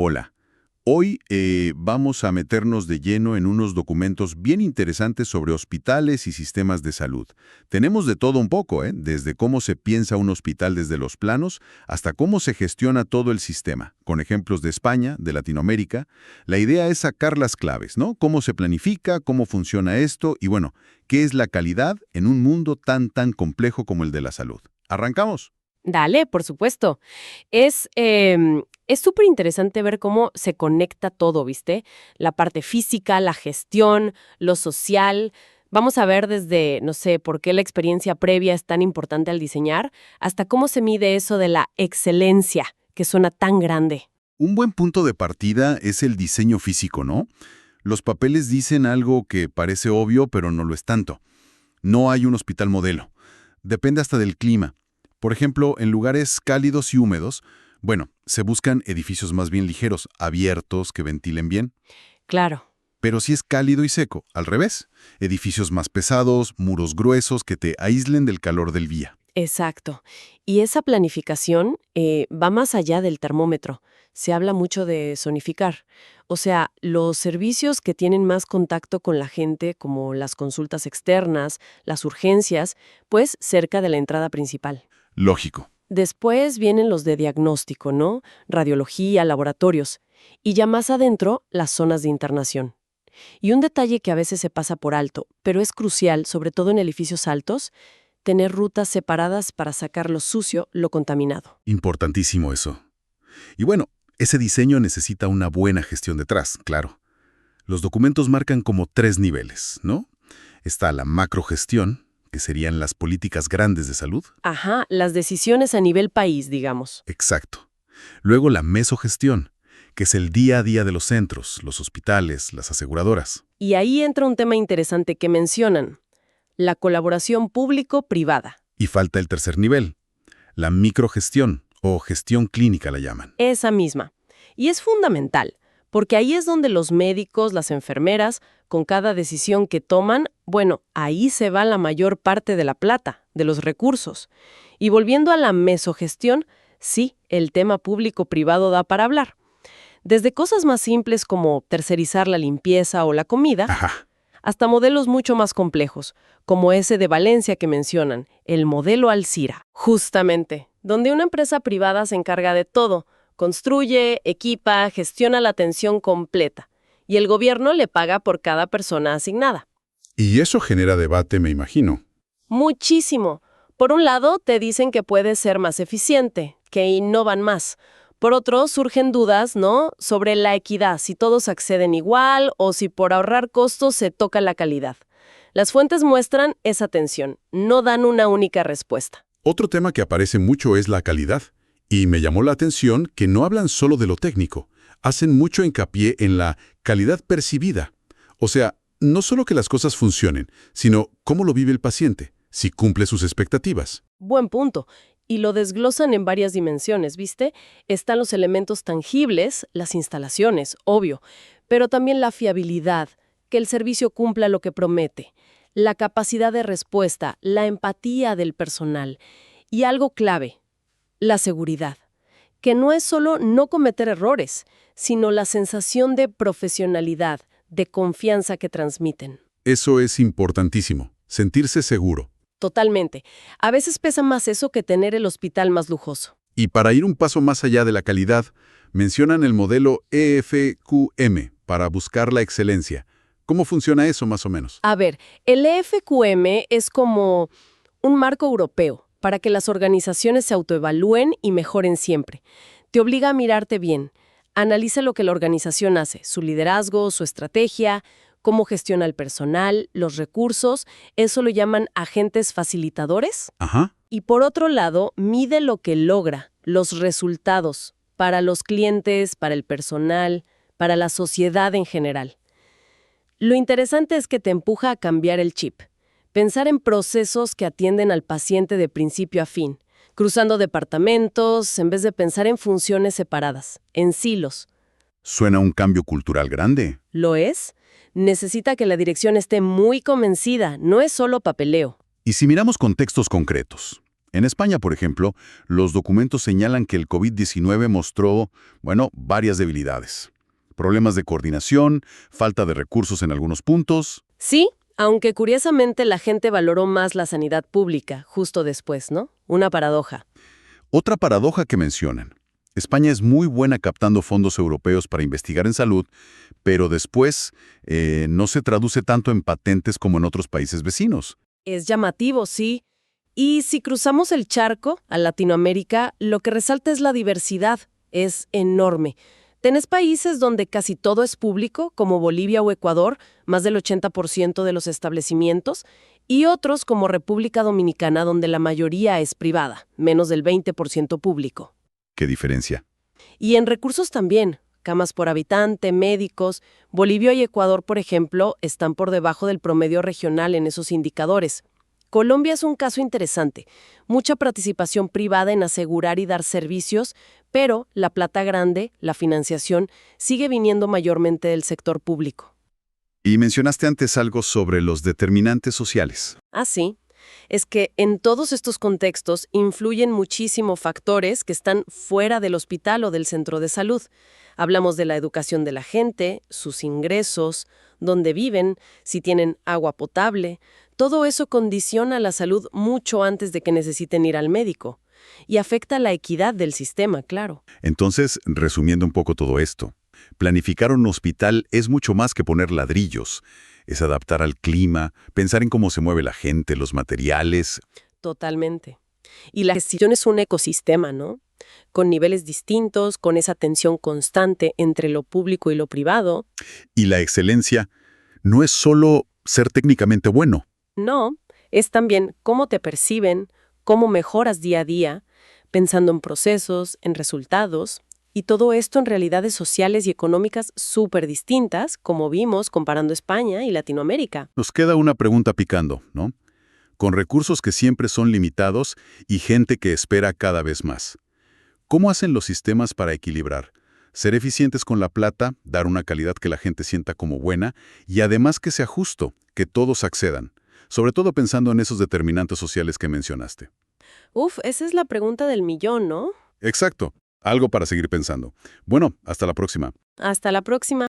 Hola. Hoy vamos a meternos de lleno en unos documentos bien interesantes sobre hospitales y sistemas de salud. Tenemos de todo un poco, desde cómo se piensa un hospital desde los planos hasta cómo se gestiona todo el sistema, con ejemplos de España, de Latinoamérica. La idea es sacar las claves, ¿no? Cómo se planifica, cómo funciona esto y, bueno, qué es la calidad en un mundo tan complejo como el de la salud. ¿Arrancamos? Dale, por supuesto. Es súper interesante ver cómo se conecta todo, ¿viste? La parte física, la gestión, lo social. Vamos a ver desde, no sé, por qué la experiencia previa es tan importante al diseñar, hasta cómo se mide eso de la excelencia, que suena tan grande. Un buen punto de partida es el diseño físico, ¿no? Los papeles dicen algo que parece obvio, pero no lo es tanto. No hay un hospital modelo. Depende hasta del clima. Por ejemplo, en lugares cálidos y húmedos, bueno, se buscan edificios más bien ligeros, abiertos, que ventilen bien. Claro. Pero si es cálido y seco, al revés, edificios más pesados, muros gruesos que te aíslen del calor del día. Exacto. Y esa planificación va más allá del termómetro. Se habla mucho de zonificar. O sea, los servicios que tienen más contacto con la gente, como las consultas externas, las urgencias, pues cerca de la entrada principal. Lógico. Después vienen los de diagnóstico, ¿no? Radiología, laboratorios. Y ya más adentro, las zonas de internación. Y un detalle que a veces se pasa por alto, pero es crucial, sobre todo en edificios altos, tener rutas separadas para sacar lo sucio, lo contaminado. Importantísimo eso. Y bueno, ese diseño necesita una buena gestión detrás, claro. Los documentos marcan como 3 niveles, ¿no? Está la macrogestión, que serían las políticas grandes de salud. Ajá, las decisiones a nivel país, digamos. Exacto. Luego la mesogestión, que es el día a día de los centros, los hospitales, las aseguradoras. Y ahí entra un tema interesante que mencionan, la colaboración público-privada. Y falta el tercer nivel, la microgestión, o gestión clínica la llaman. Esa misma. Y es fundamental, porque ahí es donde los médicos, las enfermeras, con cada decisión que toman, bueno, ahí se va la mayor parte de la plata, de los recursos. Y volviendo a la mesogestión, sí, el tema público-privado da para hablar. Desde cosas más simples como tercerizar la limpieza o la comida, Ajá. hasta modelos mucho más complejos, como ese de Valencia que mencionan, el modelo Alcira. Justamente, donde una empresa privada se encarga de todo, construye, equipa, gestiona la atención completa, y el gobierno le paga por cada persona asignada. Y eso genera debate, me imagino. Muchísimo. Por un lado, te dicen que puede ser más eficiente, que innovan más. Por otro, surgen dudas, ¿no?, sobre la equidad, si todos acceden igual o si por ahorrar costos se toca la calidad. Las fuentes muestran esa tensión, no dan una única respuesta. Otro tema que aparece mucho es la calidad. Y me llamó la atención que no hablan solo de lo técnico, hacen mucho hincapié en la calidad percibida. O sea, no solo que las cosas funcionen, sino cómo lo vive el paciente, si cumple sus expectativas. Buen punto. Y lo desglosan en varias dimensiones, ¿viste? Están los elementos tangibles, las instalaciones, obvio, pero también la fiabilidad, que el servicio cumpla lo que promete, la capacidad de respuesta, la empatía del personal y algo clave, la seguridad, que no es solo no cometer errores, sino la sensación de profesionalidad, de confianza que transmiten. Eso es importantísimo, sentirse seguro. Totalmente. A veces pesa más eso que tener el hospital más lujoso. Y para ir un paso más allá de la calidad, mencionan el modelo EFQM para buscar la excelencia. ¿Cómo funciona eso más o menos? A ver, el EFQM es como un marco europeo para que las organizaciones se autoevalúen y mejoren siempre. Te obliga a mirarte bien. Analiza lo que la organización hace, su liderazgo, su estrategia, cómo gestiona el personal, los recursos. Eso lo llaman agentes facilitadores. Ajá. Y por otro lado, mide lo que logra, los resultados, para los clientes, para el personal, para la sociedad en general. Lo interesante es que te empuja a cambiar el chip, pensar en procesos que atienden al paciente de principio a fin, cruzando departamentos en vez de pensar en funciones separadas, en silos. Suena un cambio cultural grande. ¿Lo es? Necesita que la dirección esté muy convencida, no es solo papeleo. Y si miramos contextos concretos, En España, por ejemplo, los documentos señalan que el COVID-19 mostró, varias debilidades. Problemas de coordinación, falta de recursos en algunos puntos. Sí, aunque curiosamente la gente valoró más la sanidad pública justo después, ¿no? Una paradoja. Otra paradoja que mencionan. España es muy buena captando fondos europeos para investigar en salud, pero después no se traduce tanto en patentes como en otros países vecinos. Es llamativo, sí. Y si cruzamos el charco a Latinoamérica, lo que resalta es la diversidad. Es enorme. Tenés países donde casi todo es público, como Bolivia o Ecuador, más del 80% de los establecimientos, y otros como República Dominicana, donde la mayoría es privada, menos del 20% público. ¿Qué diferencia? Y en recursos también, camas por habitante, médicos. Bolivia y Ecuador, por ejemplo, están por debajo del promedio regional en esos indicadores. Colombia es un caso interesante. Mucha participación privada en asegurar y dar servicios, pero la plata grande, la financiación, sigue viniendo mayormente del sector público. Y mencionaste antes algo sobre los determinantes sociales. Ah, sí. Es que en todos estos contextos influyen muchísimo factores que están fuera del hospital o del centro de salud. Hablamos de la educación de la gente, sus ingresos, dónde viven, si tienen agua potable. Todo eso condiciona la salud mucho antes de que necesiten ir al médico. Y afecta la equidad del sistema, claro. Entonces, resumiendo un poco todo esto, planificar un hospital es mucho más que poner ladrillos. Es adaptar al clima, pensar en cómo se mueve la gente, los materiales. Totalmente. Y la gestión es un ecosistema, ¿no? Con niveles distintos, con esa tensión constante entre lo público y lo privado. Y la excelencia no es solo ser técnicamente bueno. No, es también cómo te perciben, cómo mejoras día a día, pensando en procesos, en resultados, y todo esto en realidades sociales y económicas súper distintas, como vimos comparando España y Latinoamérica. Nos queda una pregunta picando, ¿no? Con recursos que siempre son limitados y gente que espera cada vez más. ¿Cómo hacen los sistemas para equilibrar? Ser eficientes con la plata, dar una calidad que la gente sienta como buena y además que sea justo, que todos accedan. Sobre todo pensando en esos determinantes sociales que mencionaste. Esa es la pregunta del millón, ¿no? Exacto. Algo para seguir pensando. Bueno, hasta la próxima. Hasta la próxima.